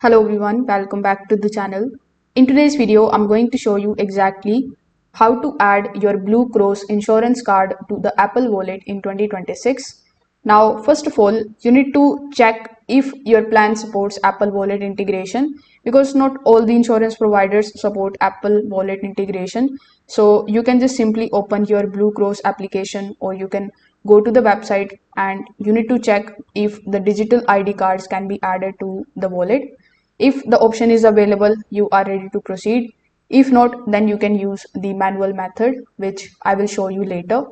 Hello everyone, welcome back to the channel. In today's video, I'm going to show you exactly how to add your Blue Cross insurance card to the Apple Wallet in 2026. Now, first of all, you need to check if your plan supports Apple Wallet integration because not all the insurance providers support Apple Wallet integration. So you can just simply open your Blue Cross application, or you can go to the website and you need to check if the digital ID cards can be added to the wallet. If the option is available, you are ready to proceed. If not, then you can use the manual method, which I will show you later.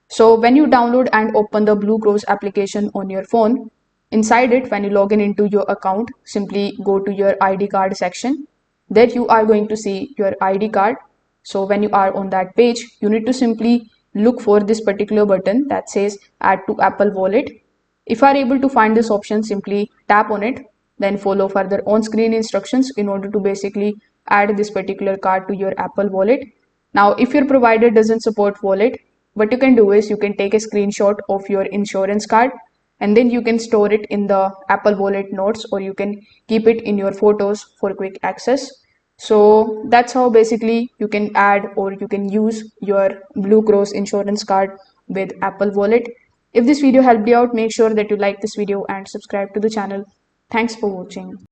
So when you download and open the Blue Cross application on your phone, inside it, when you log in into your account, simply go to your ID card section. There you are going to see your ID card. So when you are on that page, you need to simply look for this particular button that says Add to Apple Wallet. If you are able to find this option, simply tap on it, then follow further on-screen instructions in order to basically add this particular card to your Apple Wallet. Now, if your provider doesn't support wallet, what you can do is you can take a screenshot of your insurance card and then you can store it in the Apple Wallet notes, or you can keep it in your photos for quick access. So that's how basically you can add or you can use your Blue Cross insurance card with Apple Wallet. If this video helped you out, make sure that you like this video and subscribe to the channel. Thanks for watching.